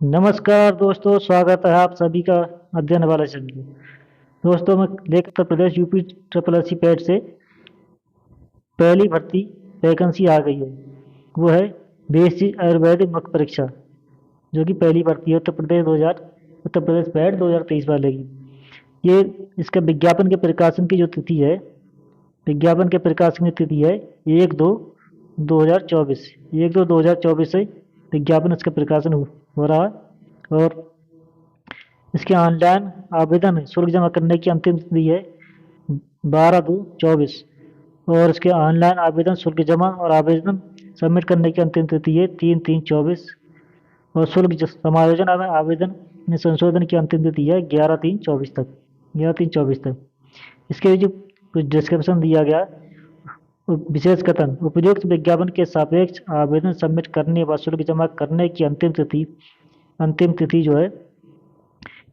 नमस्कार दोस्तों, स्वागत है आप सभी का अध्ययन वाला चैनल। दोस्तों, मैं लेकर Uttar Pradesh UP triple S C PET से पहली भर्ती वैकेंसी आ गई है। वो है बेसिक आयुर्वेदिक मुख्य परीक्षा, जो कि पहली भर्ती है उत्तर प्रदेश पैट 2023 वाले की। ये इसका विज्ञापन के प्रकाशन की जो तिथि है, विज्ञापन के प्रकाशन की तिथि है 1/2/2024। 1/2/2024 से विज्ञापन इसका प्रकाशन हो रहा है। और इसके ऑनलाइन आवेदन शुल्क जमा करने की अंतिम तिथि है 12/2/24। और इसके ऑनलाइन आवेदन शुल्क जमा और आवेदन सबमिट करने की अंतिम तिथि है 3/3/24। और शुल्क समायोजन में आवेदन में संशोधन की अंतिम तिथि है 11/3/24 तक। 11/3/24 तक। इसके जो कुछ डिस्क्रिप्शन दिया गया, विशेष कथन: उपयुक्त विज्ञापन के सापेक्ष आवेदन सबमिट करने व शुल्क जमा करने की अंतिम तिथि जो है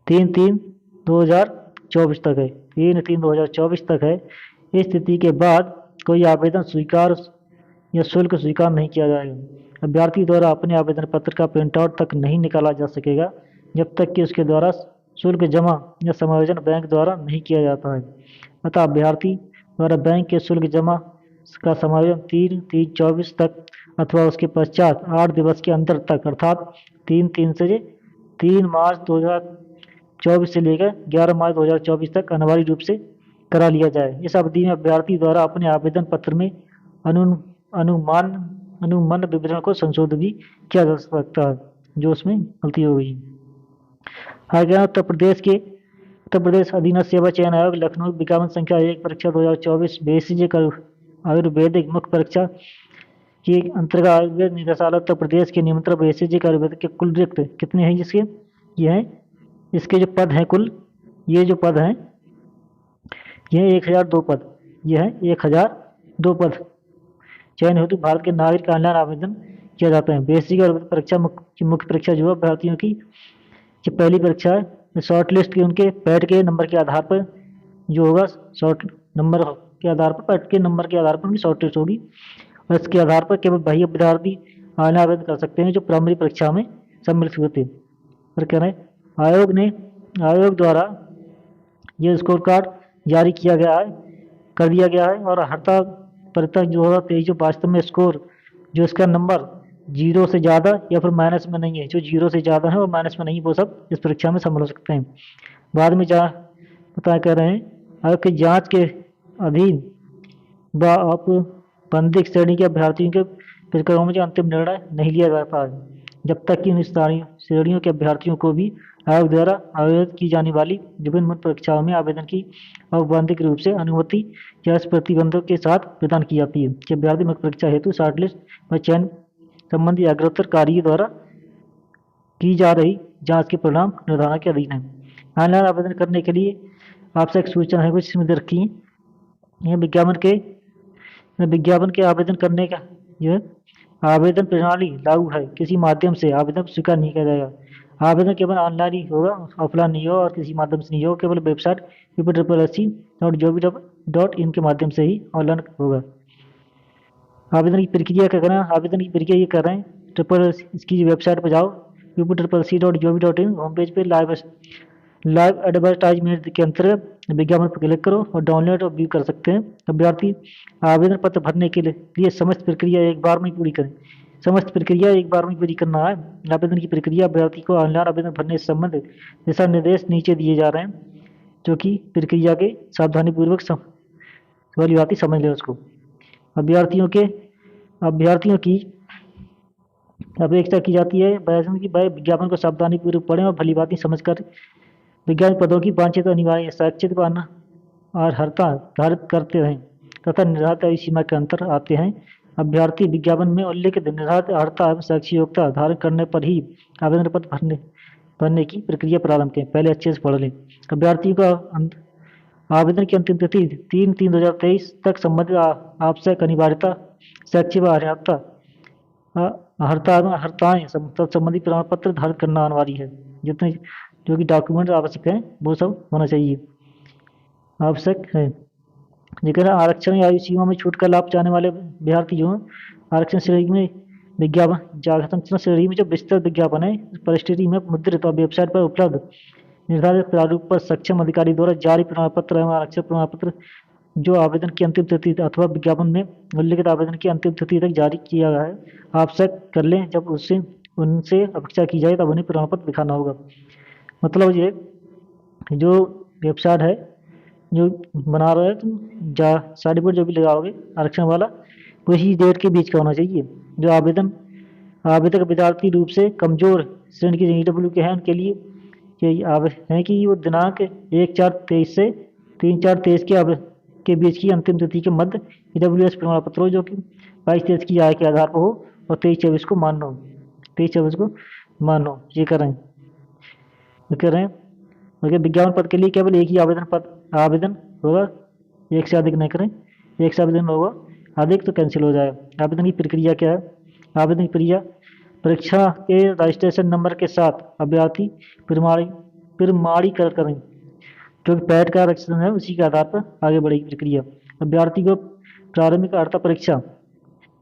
3/3/2024 तक है। 3/3/2024 तक है। इस तिथि के बाद कोई आवेदन स्वीकार या शुल्क स्वीकार नहीं किया जाएगा। अभ्यर्थी द्वारा अपने आवेदन पत्र का प्रिंट आउट तक नहीं निकाला जा सकेगा जब तक कि उसके द्वारा शुल्क जमा या समायोजन बैंक द्वारा नहीं किया जाता है। अतः अभ्यर्थी द्वारा बैंक के शुल्क जमा का समायोजन 3/3/24 तक अथवा उसके पश्चात 8 दिवस के अंतर तक, अर्थात 3 मार्च 2024 से लेकर 11 मार्च 2024 तक अनिवार्य रूप से करा लिया जाए। इस अवधि में अभ्यर्थी द्वारा अपने आवेदन पत्र में अनु अनुमान अनुमान विवरण को संशोधित भी किया जा सकता है, जो उसमें गलती हो गई। आगे उत्तर प्रदेश अधीनस्थ सेवा चयन आयोग लखनऊ विज्ञापन संख्या 1 परीक्षा 2024 बेसिक आयुर्वेदिक मुख्य परीक्षा के अंतर्गत आयुर्वेद निदेशालय उत्तर प्रदेश के नियंत्रण बेसिक आयुर्वेदिक के कुल रिक्त कितने हैं? जिसके ये हैं, इसके जो पद हैं कुल, ये जो पद हैं, ये 1002 पद। ये है 1002 पद। चयन हेतु भारत के नागरिक का ऑनलाइन आवेदन किया जाता है। बेसिक आयुर्वेद परीक्षा मुख्य परीक्षा जो है अभ्यर्थियों की जो पहली परीक्षा है, शॉर्ट लिस्ट के उनके पैट के नंबर के आधार पर जो होगा, शॉर्ट नंबर के आधार पर, पैट के नंबर के आधार पर उनकी शॉर्ट लिस्ट होगी। और इसके आधार पर केवल वही विद्यार्थी ऑनलाइन आवेदन कर सकते हैं जो प्राइमरी परीक्षा में सम्मिलित हुए थे। और कह रहे हैं आयोग द्वारा ये स्कोर कार्ड जारी कर दिया गया है। और हर परीक्षा जो होगा 23 जो वास्तव में स्कोर जो इसका नंबर 0 से ज़्यादा या फिर माइनस में नहीं है, जो 0 से ज़्यादा है और माइनस में नहीं, वो सब इस परीक्षा में शामिल हो सकते हैं। बाद में बता कह रहे हैं आयोग की जांच के अधीन आपबंधित श्रेणी के अभ्यर्थियों के प्रकरणों में जो अंतिम निर्णय नहीं लिया जाता है, जब तक कि इन श्रेणियों के अभ्यर्थियों को भी आयोग द्वारा आयोजित की जाने वाली विभिन्न परीक्षाओं में आवेदन की औपबंधिक रूप से अनुमति या इस प्रतिबंधों के साथ प्रदान की जाती है कि अभ्यर्थी मुख्य परीक्षा हेतु शॉर्टलिस्ट व चयन संबंधी अग्रतर कार्य द्वारा की जा रही जांच के परिणाम निर्धारण के अधीन है। ऑनलाइन आवेदन करने के लिए आपसे एक सूचना है, कुछ इसमें रखी है। यह विज्ञापन के आवेदन करने का यह आवेदन प्रणाली लागू है। किसी माध्यम से आवेदन स्वीकार नहीं किया जाएगा। आवेदन केवल ऑनलाइन ही होगा, ऑफलाइन नहीं होगा और किसी माध्यम से नहीं होगा। केवल वेबसाइट ppsc.gov.in के माध्यम से ही ऑनलाइन होगा। आवेदन की प्रक्रिया क्या करना है? आवेदन की प्रक्रिया ये कर रहे हैं, इसकी वेबसाइट पर जाओ, ppsc.gov.in होम पेज पे लाइव एडवर्टाइजमेंट के अंतर्गत विज्ञापन पर क्लिक करो और डाउनलोड और व्यू कर सकते हैं। अभ्यर्थी आवेदन पत्र भरने के लिए समस्त प्रक्रिया एक बार में पूरी करें। समस्त प्रक्रिया एक बार में पूरी करना है। आवेदन की प्रक्रिया अभ्यर्थी को ऑनलाइन आवेदन भरने से संबंधित दिशा निर्देश नीचे दिए जा रहे हैं, जो कि प्रक्रिया के सावधानीपूर्वक वाली बात ही समझ लें उसको। अभ्यर्थियों की अपेक्षा की जाती है कि वह विज्ञापन को सावधानीपूर्वक पढ़ें और भली बात समझकर विज्ञान पदों की वांछित अनिवार्य शैक्षिक और अर्हता धारित करते रहें तथा निर्धारित आयु सीमा के अंतर आते हैं। अभ्यर्थी विज्ञापन में उल्लिखित निर्धारित अर्हता एवं शैक्षिक योग्यता धारण करने पर ही आवेदन पत्र भरने की प्रक्रिया प्रारंभ करें। पहले अच्छे से पढ़ लें। अभ्यर्थियों का आवेदन की अंतिम तिथि 3/3/2023 तक संबंधित आवश्यक अनिवार्यता, शैक्षिक व अर्हताएं संबंधी प्रमाण पत्र धारित करना अनिवार्य है। जितने जो कि डॉक्यूमेंट आवश्यक हैं वो सब होना चाहिए, आवश्यक है। लेकिन आरक्षण या आयु सीमा में छूट का लाभ चाहने वाले अभ्यर्थी जो हैं आरक्षण श्रेणी में विज्ञापन जांच श्रेणी में जो विस्तृत विज्ञापन है परिस्थिति में मुद्रित और वेबसाइट पर उपलब्ध निर्धारित प्रारूप पर सक्षम अधिकारी द्वारा जारी प्रमाण पत्र एवं आरक्षण प्रमाण पत्र जो आवेदन की अंतिम तिथि अथवा विज्ञापन में उल्लिखित आवेदन की अंतिम तिथि तक जारी किया गया है आप चेक कर लें। जब उससे उनसे अपेक्षा की जाए तब उन्हें प्रमाण पत्र दिखाना होगा। मतलब ये जो वेबसाइट है जो बना रहे हैं तुम जा सर्टिफिकेट जो भी लगाओगे आरक्षण वाला वही डेट के बीच का होना चाहिए। जो आवेदक विद्यार्थी रूप से कमजोर श्रेणी के ईडब्ल्यू के हैं उनके लिए ये है कि वो दिनांक 1/4/23 से 3/4/23 के बीच की अंतिम तिथि के मध्य ईडब्ल्यूएस प्रमाण पत्र हो जो कि 22-23 की आय के आधार पर हो और 23-24 को मानो 23-24 को मानो ये करें ओके। विज्ञापन पद के लिए केवल एक ही आवेदन होगा, एक से अधिक नहीं करें। एक से आवेदन होगा अधिक तो कैंसिल हो जाएगा। आवेदन की प्रक्रिया क्या है? आवेदन की प्रक्रिया परीक्षा के रजिस्ट्रेशन नंबर के साथ अभ्यर्थी प्रमाणीकरण करें जो पैड का रजिस्ट्रेशन है उसी के आधार पर आगे बढ़ेगी प्रक्रिया। अभ्यर्थी को प्रारंभिक अर्हता परीक्षा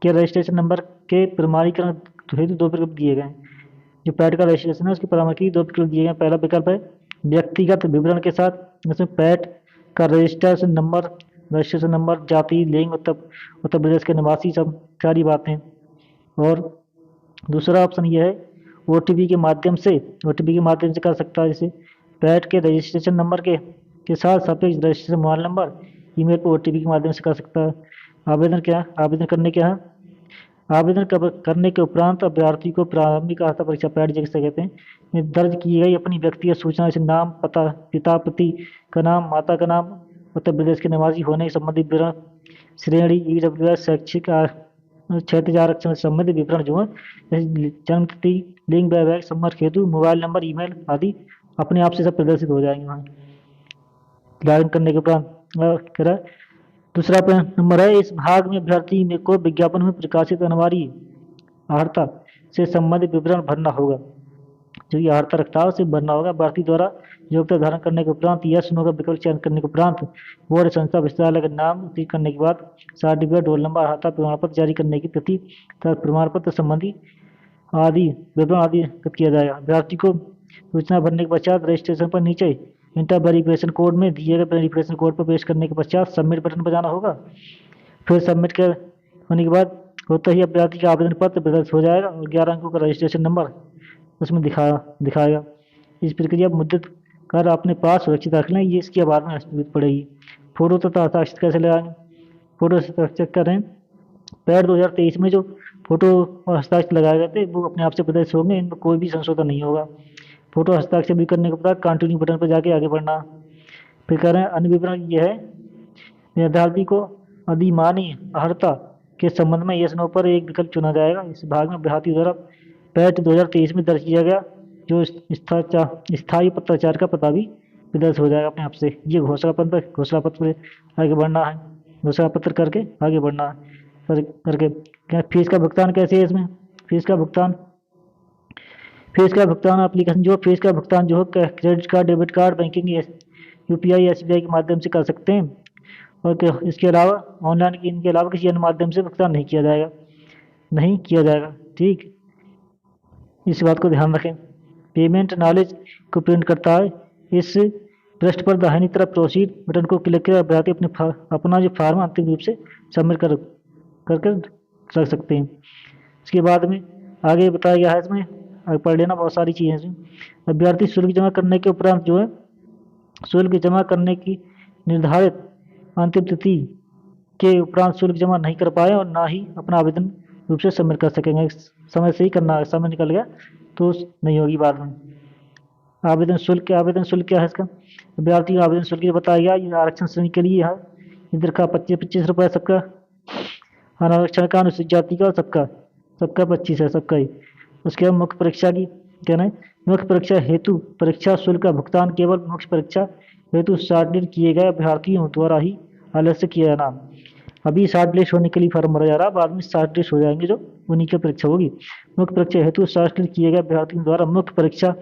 के रजिस्ट्रेशन नंबर के प्रमाणीकरण हेतु दो विकल्प दिए गए हैं। जो पैड का रजिस्ट्रेशन है उसकी परामर्श के दो विकल्प दिए गए। पहला विकल्प है व्यक्तिगत विवरण के साथ, इसमें पैड का रजिस्ट्रेशन नंबर जाति लिंग उत्तर प्रदेश के निवासी सब सारी बातें। और दूसरा ऑप्शन ये है ओटीपी के माध्यम से कर सकता है। जैसे पैड के रजिस्ट्रेशन नंबर के साथ सापेक्ष रजिस्ट्रेशन मोबाइल नंबर ईमेल पर ओटीपी के माध्यम से कर सकता है। आवेदन करने के उपरांत अभ्यर्थी को प्रारंभिक अर्हता परीक्षा पैड जिसे कहते हैं में दर्ज की गई अपनी व्यक्तिगत सूचना जैसे नाम, पता, पिता पति का नाम, माता का नाम, उत्तर प्रदेश के निवासी होने संबंधित विवरण, श्रेणी ईडब्ल्यूएस, शैक्षिक क्षेत्र आरक्षण से संबंधित विवरण जो है जैसे जन्म तिथि, लिंग, वैवाहिक संपर्क हेतु मोबाइल नंबर, ईमेल आदि अपने आप से सब प्रदर्शित हो जाएंगे वहाँ लॉगिन करने के उपरांत। दूसरा नंबर है इस भाग में अभ्यर्थी को विज्ञापन में प्रकाशित अनिवार्य अर्हता से संबंधित विवरण भरना होगा। जो ये अर्हता रखता है उसे भरना होगा। अभ्यर्थी द्वारा योग्यता धारण करने के उपरांत यस नो का विकल्प चयन करने के उपरांत बोर्ड संस्था विश्वविद्यालय का नाम क्लिक करने के बाद सर्टिफिकेट, रोल नंबर, अर्हता प्रमाण पत्र जारी करने की तिथि तथा प्रमाण पत्र संबंधी आदि विवरण आदि किया जाएगा। अभ्यर्थी को सूचना भरने के पश्चात रजिस्ट्रेशन पर नीचे इंटर वेरिफिकेशन कोड में दिए गए वेरिफिकेशन कोड पर पेश करने के पश्चात सबमिट बटन पर जाना होगा। फिर सबमिट कर होने के बाद होता ही अभ्यर्थी का आवेदन पत्र प्रदर्शित हो जाएगा और 11 अंकों का रजिस्ट्रेशन नंबर उसमें दिखाएगा। इस प्रक्रिया मुद्रित कर अपने पास सुरक्षित रख लें। ये इसकी बाद में जरूरत पड़ेगी। फोटो तथा हस्ताक्षर कैसे लगाएंगे? फोटो हस्ताक्षर करें पैड 2023 में जो फोटो और हस्ताक्षर लगाए गए थे वो अपने आप से प्रदर्शित होंगे, इनमें कोई भी संशोधन नहीं होगा। फोटो हस्ताक्षर भी करने के बाद कंटिन्यू बटन पर जाके आगे बढ़ना। फिर कह रहे हैं अन्य विवरण ये है निर्धारित को अधिमानी अर्हता के संबंध में यस नो पर एक विकल्प चुना जाएगा। इस भाग में अभ्यर्थी द्वारा पैड 2023 में दर्ज किया गया जो स्थायी पत्राचार का पता भी प्रदर्शित हो जाएगा अपने आप से। ये घोषणा पत्र आगे बढ़ना है। घोषणा पत्र करके आगे बढ़ना है करके क्या फीस का भुगतान कैसे है? इसमें फीस का भुगतान एप्लीकेशन जो फीस का भुगतान जो है credit card, debit card, banking, UPI, SBI के माध्यम से कर सकते हैं। और इसके अलावा ऑनलाइन इनके अलावा किसी अन्य माध्यम से भुगतान नहीं किया जाएगा। ठीक, इस बात को ध्यान रखें। पेमेंट नॉलेज को प्रिंट करता है। इस पृष्ठ पर दाहिनी तरफ प्रोसीड बटन को क्लिक कर अभ्यर्थी अपना जो फार्म अंतिम रूप से सबमिट करके रख सकते हैं। इसके बाद में आगे बताया गया है इसमें आगे पढ़ लेना बहुत सारी चीज़ें इसमें। अभ्यर्थी शुल्क जमा करने के उपरांत जो है शुल्क जमा करने की निर्धारित अंतिम तिथि के उपरांत शुल्क जमा नहीं कर पाए और ना ही अपना आवेदन रूप से सबमिट कर सकेंगे। समय से ही करना है, समय निकल गया तो नहीं होगी बाद में। आवेदन शुल्क क्या है इसका? अभ्यर्थी का आवेदन शुल्क बताया गया। ये आरक्षण श्रेणी के लिए है। इधर का 25 रुपये सबका, आरक्षण का अनुसूचित जाति का सबका 25 है सबका ही। उसके बाद मुख्य परीक्षा की कहना है मुख्य परीक्षा हेतु परीक्षा शुल्क का भुगतान केवल मुख्य परीक्षा हेतु शॉर्टलिस्ट किए गए अभ्यर्थियों द्वारा ही अलग से किया जाना। अभी शॉर्टलिस्ट होने के लिए फॉर्म भरा जा रहा है, बाद में शॉर्टलिस्ट हो जाएंगे जो उन्हीं की परीक्षा होगी। मुख्य परीक्षा हेतु शॉर्टलिस्ट किए गए अभ्यर्थियों द्वारा मुख्य परीक्षा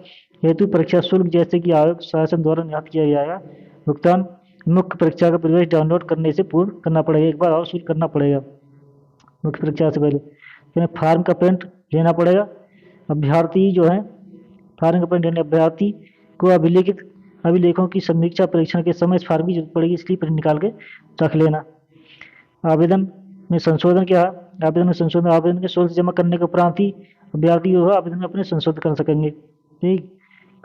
हेतु परीक्षा शुल्क जैसे कि आयोग शासन द्वारा निर्धारित किया जाएगा भुगतान मुख्य परीक्षा का प्रवेश डाउनलोड करने से पूर्व करना पड़ेगा। एक बार और शुल्क करना पड़ेगा मुख्य परीक्षा से पहले। फॉर्म का प्रिंट लेना पड़ेगा। अभ्यर्थी जो है फार्म पॉइंट यानी अभ्यर्थी को अभिलेखों की समीक्षा परीक्षण के समय इस फार्म की जरूरत पड़ेगी, इसलिए प्रिंट निकाल के रख लेना। आवेदन में संशोधन क्या है? आवेदन में संशोधन आवेदन के शुल्क जमा करने के उपरांत ही अभ्यर्थी जो है आवेदन में अपने संशोधन कर सकेंगे। ठीक,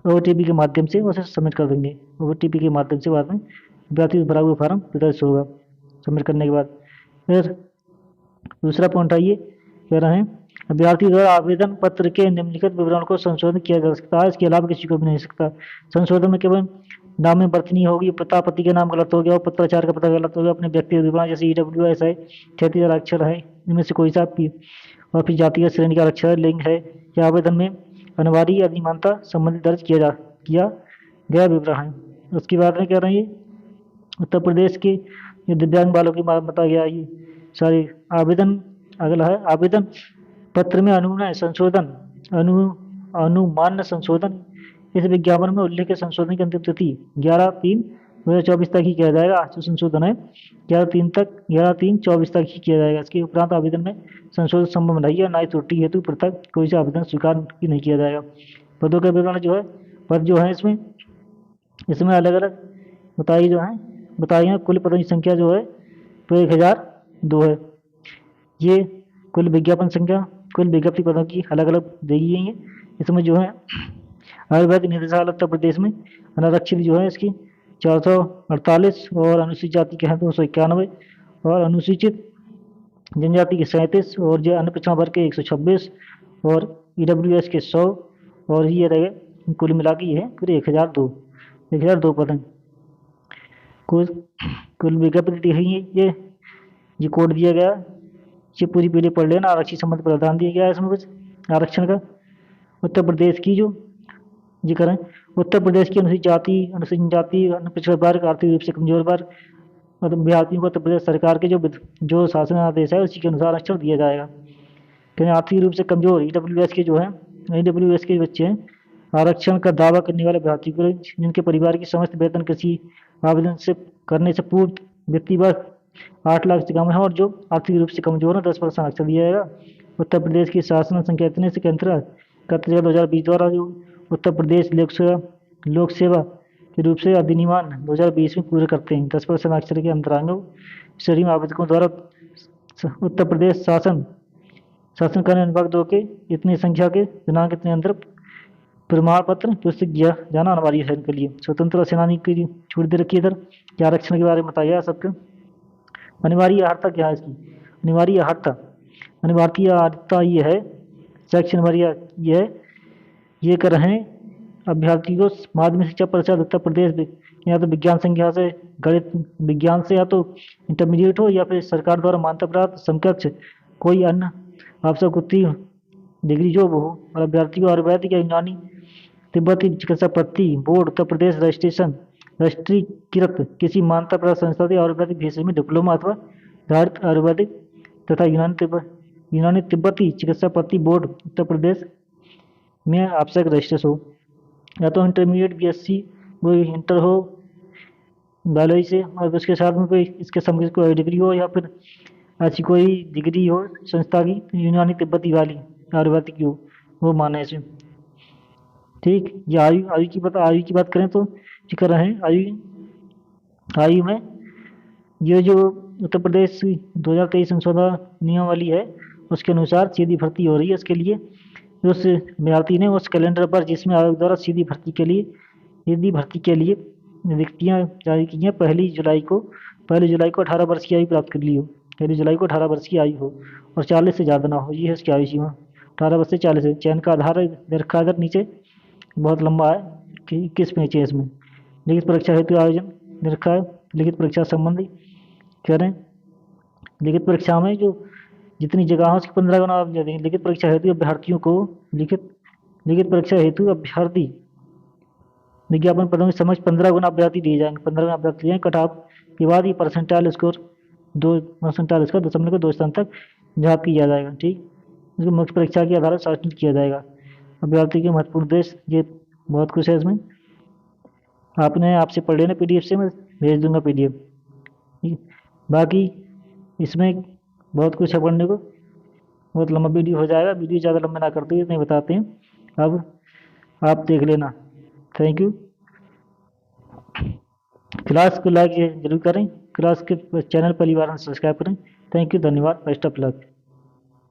ओटीपी के माध्यम से उसे सबमिट कर देंगे। ओटीपी के माध्यम से बाद में अभ्यर्थी भरा हुआ फार्म प्रदर्शित होगा सबमिट करने के बाद। फिर दूसरा पॉइंट आइए, कह रहे हैं अभ्यर्थी द्वारा आवेदन पत्र के निम्नलिखित विवरण को संशोधन किया जा सकता है, इसके अलावा किसी को भी नहीं सकता। संशोधन में केवल नाम में वर्तनी होगी, पता पति का नाम गलत हो गया और पत्राचार का पता गलत हो गया, अपने व्यक्तिगत विवरण जैसे ईडब्ल्यूएस है, क्षेत्रीय आरक्षण है, इनमें से कोई सा और फिर जातिगत श्रेणी का आरक्षण लिंग है या आवेदन में अनिवार्य अधिमानता संबंधित दर्ज किया गया विवरण है। उसके बाद में कह रहे हैं उत्तर प्रदेश के ये दिव्यांग बालों की बात बताया गया। ये सारी आवेदन अगला है आवेदन पत्र में अनुनय संशोधन अनुमान्य संशोधन इस विज्ञापन में उल्लेखित संशोधन की अंतिम तिथि 11/3/2024 तक ही किया जाएगा। जो संशोधन है 11/3/24 तक ही किया जाएगा। इसके उपरांत आवेदन में संशोधन संभव नहीं है, ना ही त्रुटि हेतु पृथक कोई सा आवेदन स्वीकार ही नहीं किया जाएगा। पदों का विवरण जो है पद जो है इसमें अलग अलग बताई है। कुल पदों की संख्या जो है तो 1002 है। ये कुल विज्ञप्ति पदों की अलग अलग दी गई है। इसमें जो है आयुर्वेदिक निदेशालय उत्तर प्रदेश में अनारक्षित जो है इसकी 448 और अनुसूचित जाति के हैं 291 और अनुसूचित जनजाति के 37 और जो अन्य पिछड़ा वर्ग के 126 और ईडब्ल्यूएस के 100 और ये रहे कुल मिला के ये है फिर 1002 पद हैं। कुल विज्ञप्ति दी गई है। ये कोड दिया गया, ये पूरी पीढ़ी पढ़ लेना। आरक्षित संबंध प्रावधान दिया गया है इसमें कुछ आरक्षण का। उत्तर प्रदेश की जो जिक्र है उत्तर प्रदेश की अनुसूचित जाति पिछड़ा वर्ग आर्थिक रूप से कमजोर वर्ग मतलब अभ्यर्थियों को उत्तर प्रदेश सरकार के जो शासन आदेश है उसी के अनुसार आरक्षण दिया जाएगा। कहीं आर्थिक रूप से कमजोर ईडब्ल्यूएस के बच्चे हैं आरक्षण का दावा करने वाले अभ्यर्थी को जिनके परिवार की समस्त वेतन किसी आवेदन से करने से पूर्व व्यक्ति वर्ष 8 लाख से कम है और जो आर्थिक रूप से कमजोर है 10% आरक्षण दिया जाएगा। उत्तर प्रदेश की शासन संकेतने से केंद्र 2020 द्वारा जो उत्तर प्रदेश लोक सेवा के रूप से अधिनियम 2020 में पूरे करते हैं 10% आरक्षण के अंतरांगों श्रेणी में आवेदकों द्वारा उत्तर प्रदेश शासन करने विभाग 2 के इतनी संख्या के दिनांक इतने अंतर प्रमाण पत्र प्रस्तुत किया जाना अनिवार्य है इनके लिए। स्वतंत्रता सेनानी की छूट दे रखी है इधर क्या आरक्षण के बारे में बताया सबको। अनिवार्य अहर्ता क्या है इसकी अनिवार्यता ये है सेक्शन नंबर ये है ये कर रहे हैं अभ्यर्थी को माध्यमिक शिक्षा परिषद उत्तर प्रदेश या तो विज्ञान संख्या से गणित विज्ञान से या तो इंटरमीडिएट हो या फिर सरकार द्वारा मान्यता प्राप्त समकक्ष कोई अन्य आवश्यक उत्तीर्ण डिग्री जो वो हो और अभ्यर्थी को आयुर्वेदिक या यूनानी तिब्बती चिकित्सा पद्धति बोर्ड उत्तर प्रदेश राष्ट्रीयकृत किसी मान्यता प्राप्त संस्था से आयुर्वेदिक विषय में डिप्लोमा अथवा भारत आयुर्वेदिक तथा यूनानी तिब्बती चिकित्सा पद्धति बोर्ड उत्तर प्रदेश में आवश्यक रजिस्ट्रेशन हो या तो इंटरमीडिएट बीएससी वो इंटर हो बायोलॉजी से और उसके साथ में कोई इसके समकक्ष कोई डिग्री हो या फिर ऐसी कोई डिग्री हो संस्था की यूनानी तिब्बती वाली आयुर्वेदिक की हो वो माने इसमें। ठीक, ये आयु की बात करें तो जिक्र है आयु में ये जो उत्तर प्रदेश 2023 संशोधन नियमावली है उसके अनुसार सीधी भर्ती हो रही है। इसके लिए उस अभ्यर्थी ने उस कैलेंडर पर जिसमें आयोग द्वारा सीधी भर्ती के लिए रिक्तियाँ जारी की हैं 1 जुलाई को 18 वर्ष की आयु प्राप्त कर ली हो 1 जुलाई को 18 वर्ष की आयु हो और 40 से ज़्यादा ना हो। ये है इसकी आयु सीमा 18 वर्ष से 40 है। चयन का आधार रखा इधर नीचे बहुत लंबा है कि किस पेज है इसमें। लिखित परीक्षा हेतु आयोजन रखा है। लिखित परीक्षा संबंधी कह रहे हैं लिखित परीक्षा में जो जितनी जगह उसकी 15 गुना आप देंगे। लिखित परीक्षा हेतु अभ्यर्थियों को लिखित परीक्षा हेतु अभ्यर्थी विज्ञापन पदों की समझ 15 गुना अभ्यर्थी दिए जाएंगे 15 गुना अभ्यर्थी दिए कट ऑफ के बाद ये परसेंटाइल स्कोर 2.2 स्थान तक जाप किया जाएगा। ठीक, इसको मुख्य परीक्षा के आधार पर शासित किया जाएगा। अभ्यर्थी के महत्वपूर्ण उद्देश्य ये बहुत कुछ है इसमें आपने आपसे पढ़ लेना पीडीएफ से मैं भेज दूंगा पीडीएफ। बाकी इसमें बहुत कुछ है पढ़ने को बहुत लंबा वीडियो हो जाएगा, वीडियो ज़्यादा लंबा ना करते हुए नहीं बताते हैं। अब आप देख लेना। Thank you. क्लास को लाइक जरूर करें, क्लास के चैनल परिवार में सब्सक्राइब करें। थैंक यू, धन्यवाद, बेस्ट ऑफ लक।